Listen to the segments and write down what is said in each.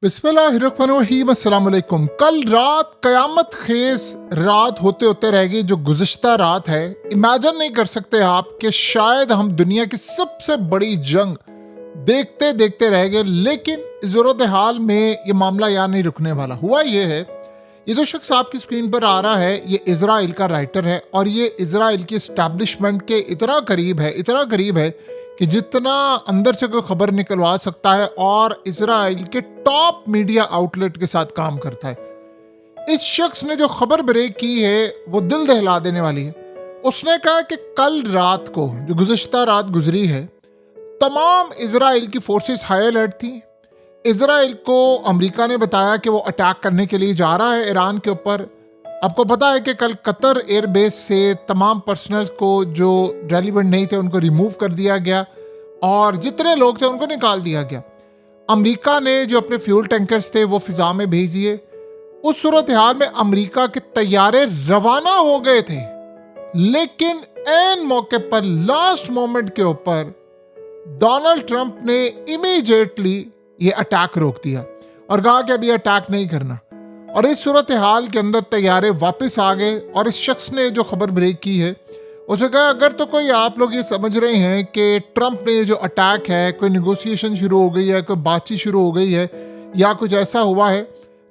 बिस्मिल्लाहिर्रहमानिर्रहीम, अस्सलाम वालेकुम। कल रात कयामत खेज रात होते होते रह गई। जो गुज़िश्ता रात है, इमेजिन नहीं कर सकते आप कि शायद हम दुनिया की सबसे बड़ी जंग देखते देखते रह गए। लेकिन ज़रूरत हाल में ये मामला यहाँ नहीं रुकने वाला। हुआ ये है, ये जो शख्स आपकी स्क्रीन पर आ रहा है, ये इज़राइल का राइटर है और ये इज़राइल की इस्टेब्लिशमेंट के इतना करीब है कि जितना अंदर से कोई खबर निकलवा सकता है, और इजराइल के टॉप मीडिया आउटलेट के साथ काम करता है। इस शख्स ने जो खबर ब्रेक की है वो दिल दहला देने वाली है। उसने कहा कि कल रात को, जो गुज़िश्ता रात गुजरी है, तमाम इजराइल की फोर्सेस हाई अलर्ट थी। इजराइल को अमेरिका ने बताया कि वो अटैक करने के लिए जा रहा है ईरान के ऊपर। आपको पता है कि कल कतर एयरबेस से तमाम पर्सनल को जो रेलिवेंट नहीं थे उनको रिमूव कर दिया गया और जितने लोग थे उनको निकाल दिया गया। अमेरिका ने जो अपने फ्यूल टैंकर्स थे वो फिजा में भेज दिए। उस सूरत हाल में अमेरिका के तैयारे रवाना हो गए थे, लेकिन एन मौके पर लास्ट मोमेंट के ऊपर डोनाल्ड ट्रंप ने इमीडिएटली ये अटैक रोक दिया और कहा कि अभी अटैक नहीं करना। और इस सूरत हाल के अंदर तैयारे वापस आ गए। और इस शख्स ने जो खबर ब्रेक की है, उसे कहा अगर तो कोई आप लोग ये समझ रहे हैं कि ट्रंप ने जो अटैक है, कोई निगोशिएशन शुरू हो गई है, कोई बातचीत शुरू हो गई है या कुछ ऐसा हुआ है,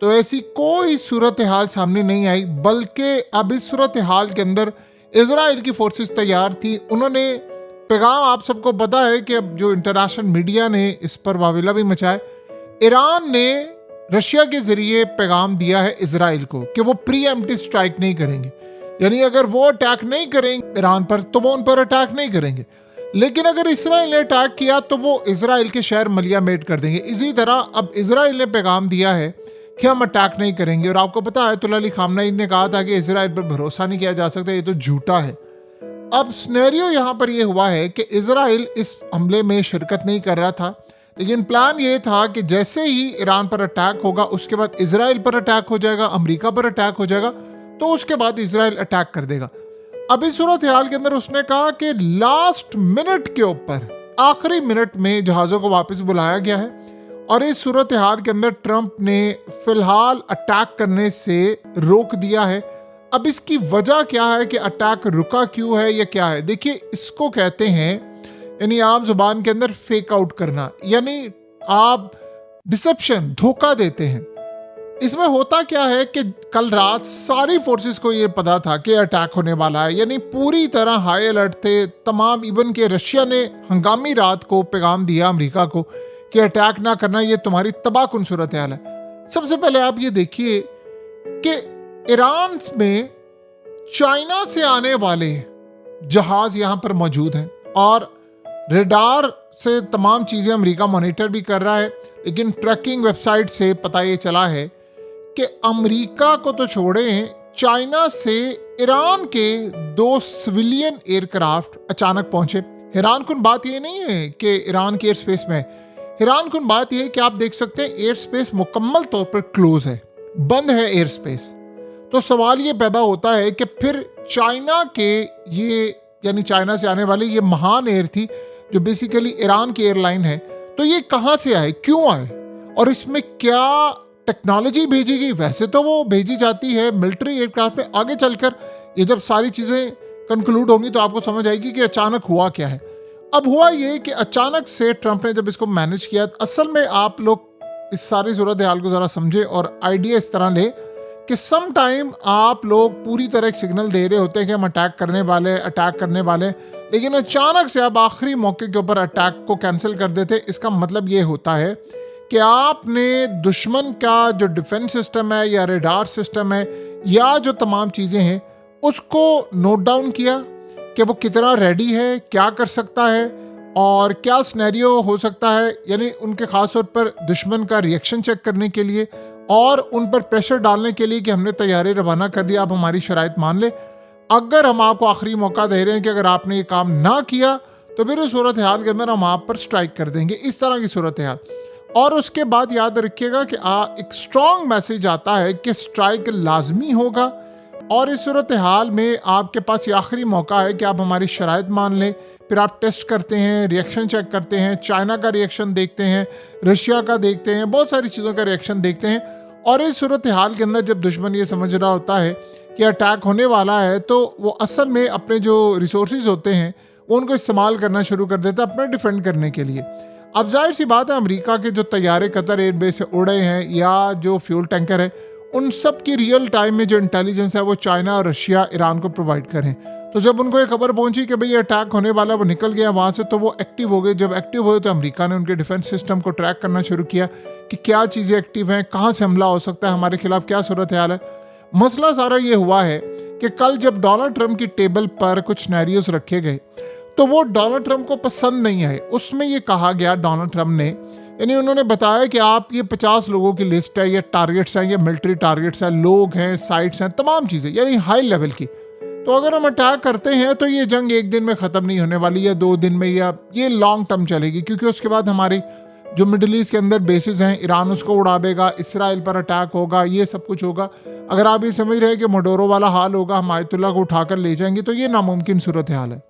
तो ऐसी कोई सूरत हाल सामने नहीं आई। बल्कि अब इस सूरत हाल के अंदर इजराइल की फोर्सेस तैयार थी। उन्होंने पैगाम, आप सबको पता है कि अब जो इंटरनेशनल मीडिया ने इस पर वाविला भी मचाया, ईरान ने रशिया के जरिए पैगाम दिया है इजराइल को कि वो प्रीएम्प्टिव स्ट्राइक नहीं करेंगे। यानी अगर वो अटैक नहीं करेंगे ईरान पर तो वो उन पर अटैक नहीं करेंगे, लेकिन अगर इसराइल ने अटैक किया तो वो इजराइल के शहर मलिया मेट कर देंगे। इसी तरह अब इजराइल ने पैगाम दिया है कि हम अटैक नहीं करेंगे। और आपको पता है आयतुल्लाह अली खामनेई ने कहा था कि इजराइल पर भरोसा नहीं किया जा सकता, ये तो झूठा है। अब सिनेरियो यहाँ पर ये हुआ है कि इजराइल इस हमले में शिरकत नहीं कर रहा था, लेकिन प्लान ये था कि जैसे ही ईरान पर अटैक होगा उसके बाद इजराइल पर अटैक हो जाएगा, अमेरिका पर अटैक हो जाएगा, तो उसके बाद इजराइल अटैक कर देगा। अब इस सूरत हाल के अंदर उसने कहा कि लास्ट मिनट के ऊपर, आखिरी मिनट में जहाज़ों को वापस बुलाया गया है। और इस सूरत हाल के अंदर ट्रंप ने फिलहाल अटैक करने से रोक दिया है। अब इसकी वजह क्या है कि अटैक रुका क्यों है या क्या है? देखिए, इसको कहते हैं, यानी आम जुबान के अंदर फेक आउट करना, यानी आप डिसेप्शन, धोखा देते हैं। इसमें होता क्या है कि कल रात सारी फोर्सेस को ये पता था कि अटैक होने वाला है, यानी पूरी तरह हाई अलर्ट थे तमाम। इवन के रशिया ने हंगामी रात को पैगाम दिया अमेरिका को कि अटैक ना करना, ये तुम्हारी तबाहकुन सूरत हाल है। सबसे पहले आप ये देखिए कि ईरान में चाइना से आने वाले जहाज यहाँ पर मौजूद हैं और रेडार से तमाम चीज़ें अमेरिका मॉनिटर भी कर रहा है। लेकिन ट्रैकिंग वेबसाइट से पता ये चला है कि अमेरिका को तो छोड़ें, चाइना से ईरान के 2 सिविलियन एयरक्राफ्ट अचानक पहुंचे। हैरानकुन बात ये नहीं है कि ईरान के एयर स्पेस में, हैरानकुन बात यह है कि आप देख सकते हैं एयर स्पेस मुकम्मल तौर पर क्लोज है, बंद है एयर स्पेस। तो सवाल ये पैदा होता है कि फिर चाइना के ये, यानी चाइना से आने वाली ये महान एयर थी जो बेसिकली ईरान की एयरलाइन है, तो ये कहाँ से आए, क्यों आए और इसमें क्या टेक्नोलॉजी भेजी गई? वैसे तो वो भेजी जाती है मिलिट्री एयरक्राफ्ट में। आगे चलकर ये जब सारी चीज़ें कंक्लूड होंगी तो आपको समझ आएगी कि अचानक हुआ क्या है। अब हुआ ये कि अचानक से ट्रंप ने जब इसको मैनेज किया, असल में आप लोग इस सारी सूरत हाल को ज़रा समझे और आइडिया इस तरह ले कि सम टाइम आप लोग पूरी तरह एक सिग्नल दे रहे होते हैं कि हम अटैक करने वाले, लेकिन अचानक से आप आखिरी मौके के ऊपर अटैक को कैंसिल कर देते। इसका मतलब ये होता है कि आपने दुश्मन का जो डिफेंस सिस्टम है या रेडार सिस्टम है या जो तमाम चीज़ें हैं उसको नोट डाउन किया कि वो कितना रेडी है, क्या कर सकता है और क्या सिनेरियो हो सकता है, यानी उनके ख़ास तौर पर दुश्मन का रिएक्शन चेक करने के लिए और उन पर प्रेशर डालने के लिए कि हमने तैयारी रवाना कर दिया, आप हमारी शराइत मान ले। अगर हम आपको आखिरी मौका दे रहे हैं कि अगर आपने ये काम ना किया तो फिर उस सूरत हाल के अंदर हम आप पर स्ट्राइक कर देंगे, इस तरह की सूरत हाल। और उसके बाद याद रखिएगा कि एक स्ट्रॉन्ग मैसेज आता है कि स्ट्राइक लाजमी होगा, और इस सूरत हाल में आपके पास ये आखिरी मौका है कि आप हमारी शराइत मान लें, फिर आप टेस्ट करते हैं, रिएक्शन चेक करते हैं, चाइना का रिएक्शन देखते हैं, रशिया का देखते हैं, बहुत सारी चीज़ों का रिएक्शन देखते हैं। और इस सूरत हाल के अंदर जब दुश्मन ये समझ रहा होता है कि अटैक होने वाला है, तो वो असल में अपने जो रिसोर्सेज होते हैं वो उनको इस्तेमाल करना शुरू कर देता है अपना डिफेंड करने के लिए। अब जाहिर सी बात है, अमेरिका के जो तैयारे कतर एयरबेस से उड़े हैं या जो फ्यूल टैंकर है, उन सब की रियल टाइम में जो इंटेलिजेंस है वो चाइना और रशिया ईरान को प्रोवाइड करें। तो जब उनको ये खबर पहुंची कि भाई ये अटैक होने वाला, वो निकल गया वहाँ से, तो वो एक्टिव हो गए। जब एक्टिव हुए तो अमेरिका ने उनके डिफेंस सिस्टम को ट्रैक करना शुरू किया कि क्या चीज़ें एक्टिव हैं, कहाँ से हमला हो सकता है, हमारे खिलाफ क्या सूरत हाल है। मसला सारा ये हुआ है कि कल जब डोनाल्ड ट्रंप की टेबल पर कुछ सिनेरियोस रखे गए तो वो डोनाल्ड ट्रंप को पसंद नहीं आए। उसमें ये कहा गया डोनाल्ड ट्रंप ने, यानी उन्होंने बताया कि आप ये 50 लोगों की लिस्ट है, ये टारगेट्स हैं, ये मिलिट्री टारगेट्स हैं, लोग हैं, साइट्स हैं, तमाम चीज़ें, यानी हाई लेवल की। तो अगर हम अटैक करते हैं तो ये जंग एक दिन में ख़त्म नहीं होने वाली, या 2 दिन में, या ये लॉन्ग टर्म चलेगी, क्योंकि उसके बाद हमारी जो मिडल ईस्ट के अंदर बेसिस हैं, ईरान उसको उड़ा देगा, इसराइल पर अटैक होगा, ये सब कुछ होगा। अगर आप ये समझ रहे हैं कि मोडोरो वाला हाल होगा, हम आयतुल्ला को उठाकर ले जाएंगे, तो ये नामुमकिन सूरत हाल है।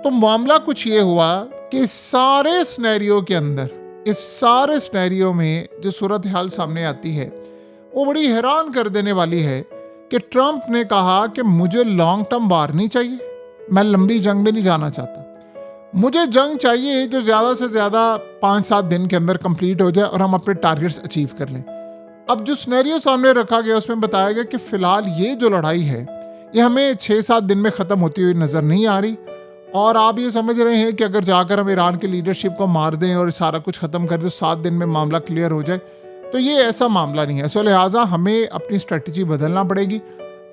तो मामला कुछ ये हुआ कि सारे सिनेरियो के अंदर, इस सारे सिनेरियो में जो सूरत हाल सामने आती है वो बड़ी हैरान कर देने वाली है कि ट्रंप ने कहा कि मुझे लॉन्ग टर्म वार नहीं चाहिए, मैं लंबी जंग में नहीं जाना चाहता, मुझे जंग चाहिए जो ज़्यादा से ज़्यादा 5-7 दिन के अंदर कंप्लीट हो जाए और हम अपने टारगेट्स अचीव कर लें। अब जो सिनेरियो सामने रखा गया उसमें बताया गया कि फ़िलहाल ये जो लड़ाई है ये हमें 6-7 दिन में ख़त्म होती हुई नज़र नहीं आ रही, और आप ये समझ रहे हैं कि अगर जाकर हम ईरान की लीडरशिप को मार दें और सारा कुछ ख़त्म कर दें तो 7 दिन में मामला क्लियर हो जाए, तो ये ऐसा मामला नहीं है। सो लिहाजा हमें अपनी स्ट्रेटजी बदलना पड़ेगी।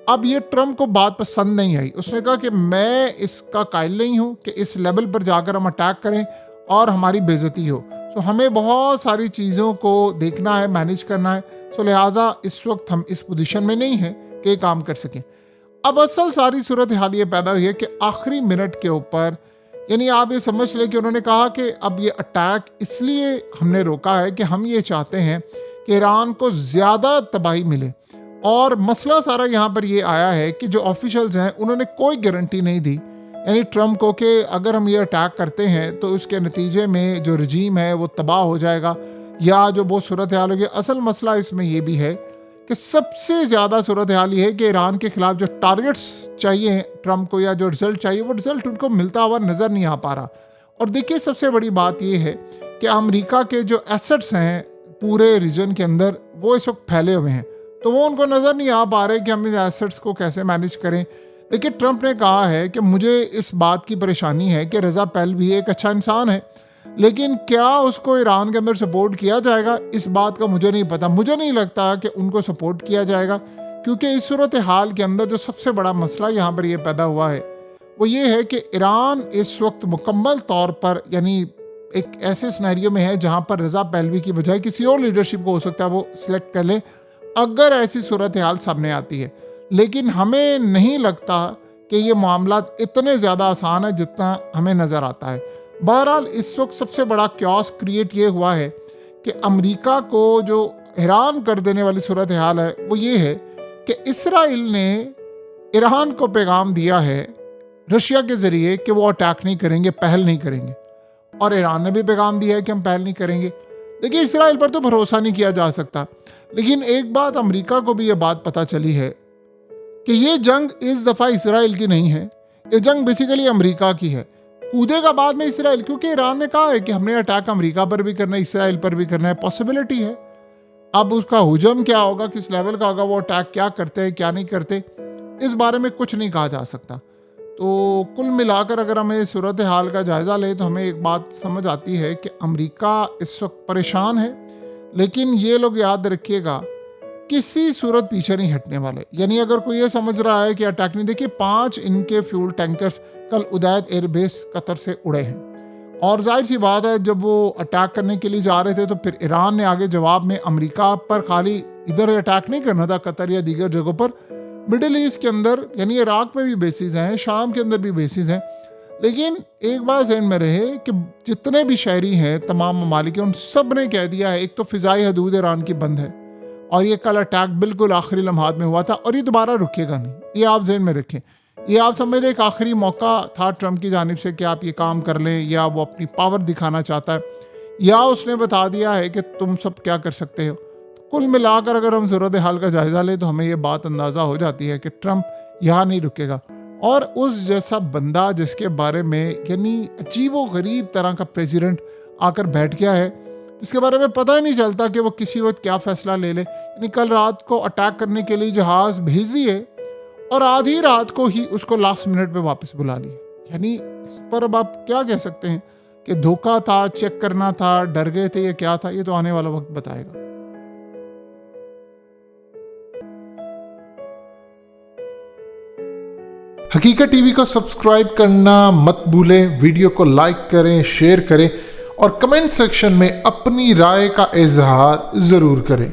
अब ये ट्रंप को बात पसंद नहीं आई। उसने कहा कि मैं इसका कायल नहीं हूँ कि इस लेवल पर जाकर हम अटैक करें और हमारी बेइज्जती हो। सो हमें बहुत सारी चीज़ों को देखना है, मैनेज करना है। सो लिहाजा इस वक्त हम इस पोजीशन में नहीं हैं कि काम कर सकें। अब असल सारी सूरत हाल ये पैदा हुई है कि आखिरी मिनट के ऊपर, यानी आप ये समझ लें कि उन्होंने कहा कि अब ये अटैक इसलिए हमने रोका है कि हम ये चाहते हैं कि ईरान को ज़्यादा तबाही मिले। और मसला सारा यहाँ पर ये आया है कि जो ऑफिशियल्स हैं उन्होंने कोई गारंटी नहीं दी, यानी ट्रंप को, कि अगर हम ये अटैक करते हैं तो उसके नतीजे में जो रजीम है वो तबाह हो जाएगा या जो बहुत सूरत हाल होगी। असल मसला इसमें ये भी है कि सबसे ज़्यादा सूरत हाल ये है कि ईरान के खिलाफ जो टारगेट्स चाहिए ट्रंप को या जो रिजल्ट चाहिए वो रिजल्ट उनको मिलता हुआ नज़र नहीं आ पा रहा। और देखिए सबसे बड़ी बात ये है कि अमेरिका के जो एसेट्स हैं पूरे रीजन के अंदर वो इस वक्त फैले हुए हैं, तो वो उनको नज़र नहीं आ पा रहे कि हम इन एसेट्स को कैसे मैनेज करें। देखिए ट्रंप ने कहा है कि मुझे इस बात की परेशानी है कि रज़ा पहलवी एक अच्छा इंसान है, लेकिन क्या उसको ईरान के अंदर सपोर्ट किया जाएगा, इस बात का मुझे नहीं पता। मुझे नहीं लगता कि उनको सपोर्ट किया जाएगा, क्योंकि इस सूरत हाल के अंदर जो सबसे बड़ा मसला यहाँ पर यह पैदा हुआ है वो ये है कि ईरान इस वक्त मुकम्मल तौर पर, यानी एक ऐसे सिनेरियो में है जहाँ पर रज़ा पहलवी की बजाय किसी और लीडरशिप को हो सकता है वो सिलेक्ट कर ले, अगर ऐसी सूरत हाल सामने आती है। लेकिन हमें नहीं लगता कि ये मामला इतने ज़्यादा आसान है जितना हमें नज़र आता है। बहरहाल इस वक्त सबसे बड़ा क्यास क्रिएट ये हुआ है कि अमेरिका को जो हैरान कर देने वाली सूरत हाल है वो ये है कि इसराइल ने ईरान को पैगाम दिया है रशिया के ज़रिए कि वो अटैक नहीं करेंगे, पहल नहीं करेंगे, और ईरान ने भी पैगाम दिया है कि हम पहल नहीं करेंगे। देखिए इसराइल पर तो भरोसा नहीं किया जा सकता, लेकिन एक बात अमेरिका को भी ये बात पता चली है कि ये जंग इस दफ़ा इसराइल की नहीं है, ये जंग बेसिकली अमेरिका की है। कूदेगा बाद में इसराइल, क्योंकि ईरान ने कहा है कि हमने अटैक अमेरिका पर भी करना है, इसराइल पर भी करना है, पॉसिबिलिटी है। अब उसका हुजम क्या होगा, किस लेवल का होगा, वो अटैक क्या करते हैं क्या नहीं करते, इस बारे में कुछ नहीं कहा जा सकता। तो कुल मिलाकर अगर हमें सूरत हाल का जायज़ा ले तो हमें एक बात समझ आती है कि अमेरिका इस वक्त परेशान है, लेकिन ये लोग याद रखिएगा किसी सूरत पीछे नहीं हटने वाले। यानी अगर कोई ये समझ रहा है कि अटैक नहीं, देखिए 5 इनके फ्यूल टैंकर्स कल उदैद एयरबेस कतर से उड़े हैं, और जाहिर सी बात है जब वो अटैक करने के लिए जा रहे थे तो फिर ईरान ने आगे जवाब में अमेरिका पर खाली इधर अटैक नहीं करना था, कतर या दीगर जगहों पर, मिडिल ईस्ट के अंदर, यानी इराक में भी बेसिस हैं, शाम के अंदर भी बेसिस हैं। लेकिन एक बात ज़हन में रहे कि जितने भी शहरी हैं तमाम ममालिक के, उन सब ने कह दिया है, एक तो फ़िज़ाई हदूद ईरान की बंद है, और ये कल अटैक बिल्कुल आखिरी लम्हात में हुआ था और ये दोबारा रुकेगा नहीं, ये आप जहन में रखें। ये आप समझ लें एक आखिरी मौका था ट्रम्प की जानिब से कि आप ये काम कर लें, या वो अपनी पावर दिखाना चाहता है, या उसने बता दिया है कि तुम सब क्या कर सकते हो। तो कुल मिलाकर अगर हम सूरत हाल का जायज़ा लें तो हमें ये बात अंदाज़ा हो जाती है कि ट्रम्प यहाँ नहीं रुकेगा। और उस जैसा बंदा जिसके बारे में यानी अजीबो गरीब तरह का प्रेसिडेंट आकर बैठ गया है, इसके बारे में पता ही नहीं चलता कि वो किसी वक्त क्या फ़ैसला ले ले। यानी कल रात को अटैक करने के लिए जहाज़ भेज दिए और आधी रात को ही उसको लास्ट मिनट पे वापस बुला लिया। यानी इस पर अब आप क्या कह सकते हैं कि धोखा था, चेक करना था, डर गए थे, ये क्या था, ये तो आने वाला वक्त बताएगा। हकीकत टीवी को सब्सक्राइब करना मत भूलें, वीडियो को लाइक करें, शेयर करें और कमेंट सेक्शन में अपनी राय का इजहार ज़रूर करें।